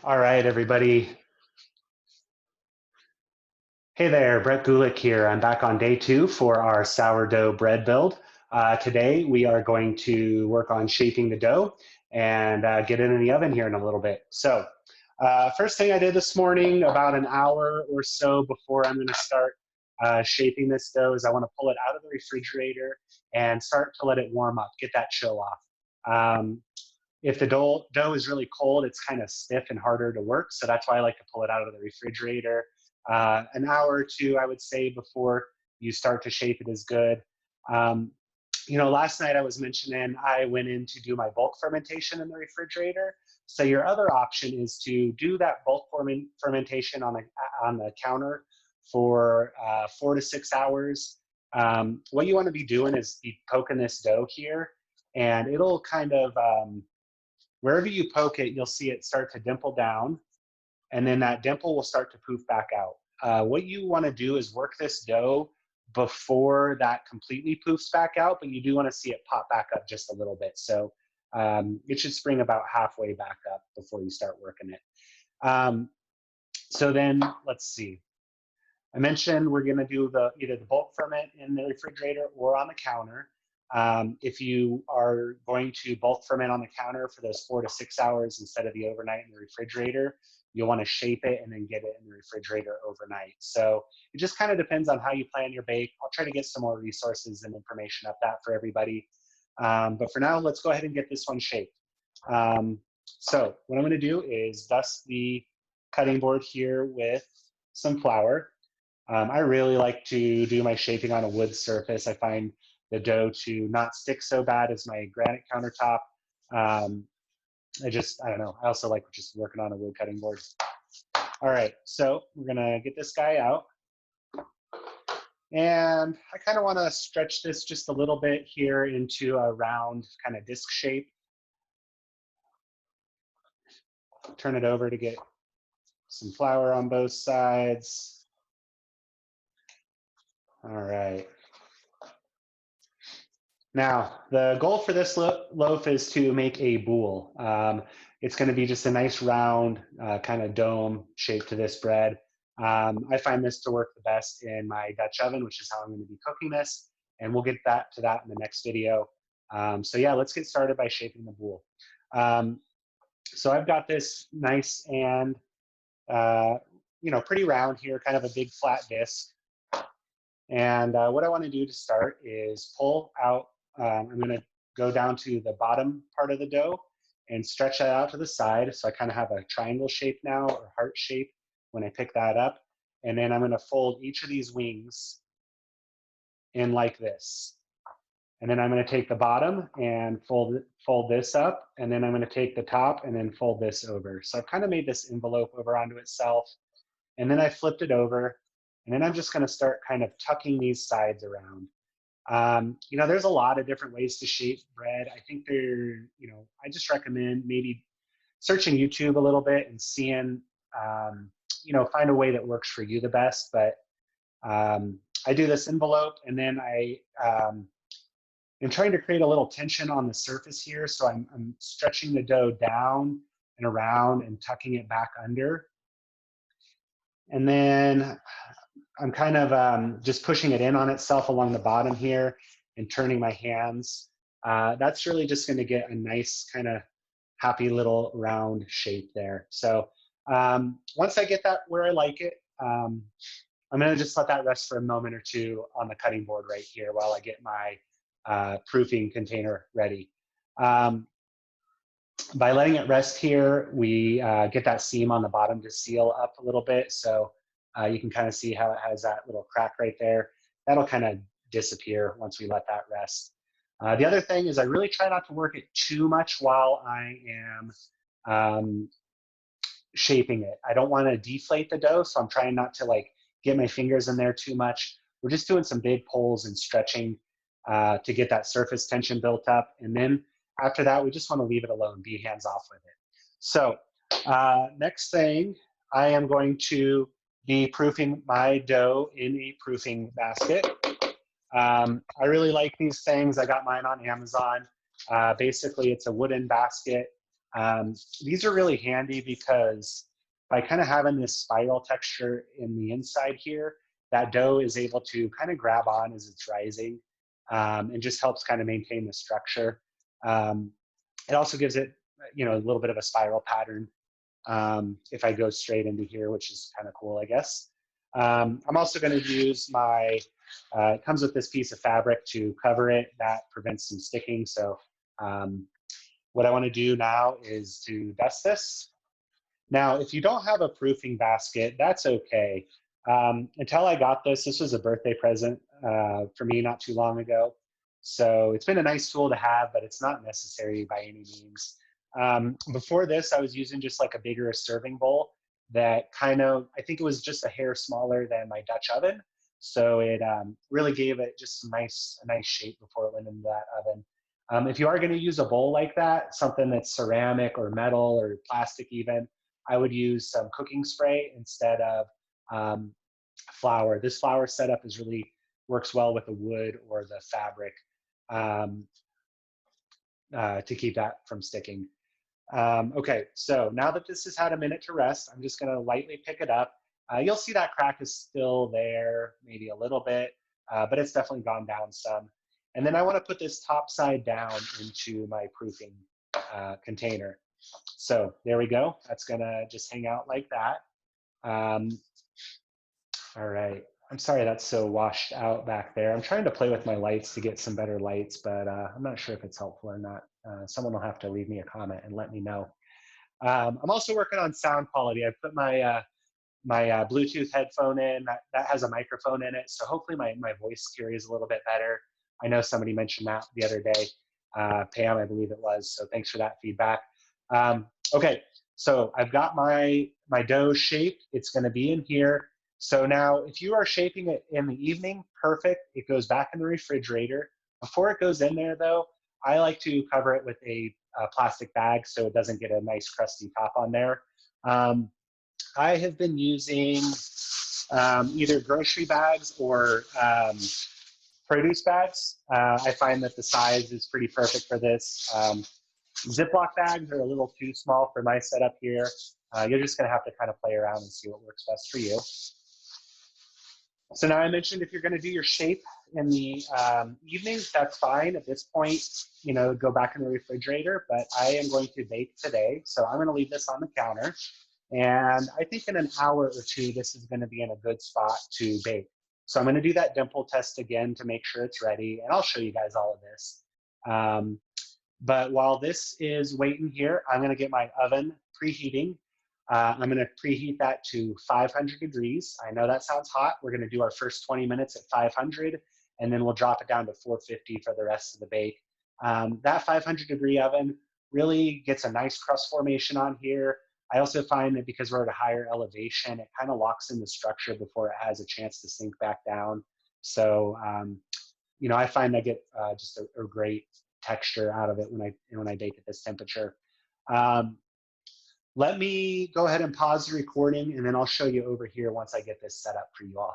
All right, everybody. Hey there, Brett Gulick here. I'm back on day 2 for our sourdough bread build. Today, we are going to work on shaping the dough and get it in the oven here in a little bit. So, first thing I did this morning, about an hour or so before I'm going to start shaping this dough, is I want to pull it out of the refrigerator and start to let it warm up, get that chill off. If the dough is really cold, it's kind of stiff and harder to work. So that's why I like to pull it out of the refrigerator. An hour or two, I would say, before you start to shape it is good. Um, last night I was mentioning I went in to do my bulk fermentation in the refrigerator. So your other option is to do that bulk fermentation on the counter for 4 to 6 hours. What you want to be doing is be poking this dough here, and it'll kind of wherever you poke it, you'll see it start to dimple down, and then that dimple will start to poof back out. What you want to do is work this dough before that completely poofs back out, but you do want to see it pop back up just a little bit. So it should spring about halfway back up before you start working it. So then let's see. I mentioned we're going to do either the bulk ferment in the refrigerator or on the counter. If you are going to bulk ferment on the counter for those 4 to 6 hours instead of the overnight in the refrigerator, you'll want to shape it and then get it in the refrigerator overnight. So it just kind of depends on how you plan your bake. I'll try to get some more resources and information up that for everybody. But for now, let's go ahead and get this one shaped. So what I'm going to do is dust the cutting board here with some flour. I really like to do my shaping on a wood surface. I find the dough to not stick so bad as my granite countertop. I don't know. I also like just working on a wood cutting board. All right, so we're gonna get this guy out. And I kind of want to stretch this just a little bit here into a round kind of disc shape. Turn it over to get some flour on both sides. All right. Now, the goal for this loaf is to make a boule. It's going to be just a nice round kind of dome shape to this bread. I find this to work the best in my Dutch oven, which is how I'm going to be cooking this. And we'll get to that in the next video. So yeah, let's get started by shaping the boule. So I've got this nice and pretty round here, kind of a big flat disc. And what I want to do to start is pull out. I'm going to go down to the bottom part of the dough and stretch that out to the side. So I kind of have a triangle shape now, or heart shape, when I pick that up. And then I'm going to fold each of these wings in like this. And then I'm going to take the bottom and fold this up. And then I'm going to take the top and then fold this over. So I've kind of made this envelope over onto itself. And then I flipped it over. And then I'm just going to start kind of tucking these sides around. There's a lot of different ways to shape bread. I think I just recommend maybe searching YouTube a little bit and seeing, find a way that works for you the best. But I do this envelope, and then I am trying to create a little tension on the surface here. So I'm stretching the dough down and around and tucking it back under. And then I'm kind of just pushing it in on itself along the bottom here and turning my hands. That's really just going to get a nice kind of happy little round shape there. So once I get that where I like it, I'm going to just let that rest for a moment or two on the cutting board right here while I get my proofing container ready. By letting it rest here, we get that seam on the bottom to seal up a little bit. So you can kind of see how it has that little crack right there. That'll kind of disappear once we let that rest. The other thing is I really try not to work it too much while I am shaping it. I don't want to deflate the dough, so I'm trying not to get my fingers in there too much. We're just doing some big pulls and stretching to get that surface tension built up. And then after that, we just want to leave it alone, be hands off with it. So next thing, I am going to be proofing my dough in a proofing basket. I really like these things. I got mine on Amazon. Basically, it's a wooden basket. These are really handy because by kind of having this spiral texture in the inside here, that dough is able to kind of grab on as it's rising, and just helps kind of maintain the structure. It also gives it, a little bit of a spiral pattern if I go straight into here, which is kind of cool, I guess. I'm also going to use my, it comes with this piece of fabric to cover it that prevents some sticking. So what I want to do now is to dust this. Now, if you don't have a proofing basket, that's okay. Until I got this, this was a birthday present for me not too long ago. So it's been a nice tool to have, but it's not necessary by any means. Before this, I was using just like a bigger serving bowl that kind of, I think it was just a hair smaller than my Dutch oven. So it really gave it just a nice shape before it went into that oven. If you are going to use a bowl like that, something that's ceramic or metal or plastic even, I would use some cooking spray instead of flour. This flour setup works well with the wood or the fabric to keep that from sticking. Okay, so now that this has had a minute to rest, I'm just going to lightly pick it up. You'll see that crack is still there, maybe a little bit, but it's definitely gone down some. And then I want to put this top side down into my proofing container. So there we go. That's going to just hang out like that. All right. I'm sorry that's so washed out back there. I'm trying to play with my lights to get some better lights, but I'm not sure if it's helpful or not. Someone will have to leave me a comment and let me know. I'm also working on sound quality. I put my Bluetooth headphone in. That has a microphone in it, so hopefully my voice carries a little bit better. I know somebody mentioned that the other day. Pam, I believe it was, so thanks for that feedback. Okay, so I've got my dough shaped. It's going to be in here. So now if you are shaping it in the evening, perfect. It goes back in the refrigerator. Before it goes in there though, I like to cover it with a plastic bag so it doesn't get a nice crusty top on there. I have been using either grocery bags or produce bags. I find that the size is pretty perfect for this. Ziploc bags are a little too small for my setup here. You're just going to have to kind of play around and see what works best for you. So now I mentioned if you're going to do your shape in the evening, that's fine. At this point, go back in the refrigerator, but I am going to bake today. So I'm going to leave this on the counter. And I think in an hour or two, this is going to be in a good spot to bake. So I'm going to do that dimple test again to make sure it's ready. And I'll show you guys all of this. But while this is waiting here, I'm going to get my oven preheating. I'm going to preheat that to 500 degrees. I know that sounds hot. We're going to do our first 20 minutes at 500, and then we'll drop it down to 450 for the rest of the bake. That 500-degree oven really gets a nice crust formation on here. I also find that because we're at a higher elevation, it kind of locks in the structure before it has a chance to sink back down. So, I find I get just a great texture out of it when I bake at this temperature. Let me go ahead and pause the recording, and then I'll show you over here once I get this set up for you all.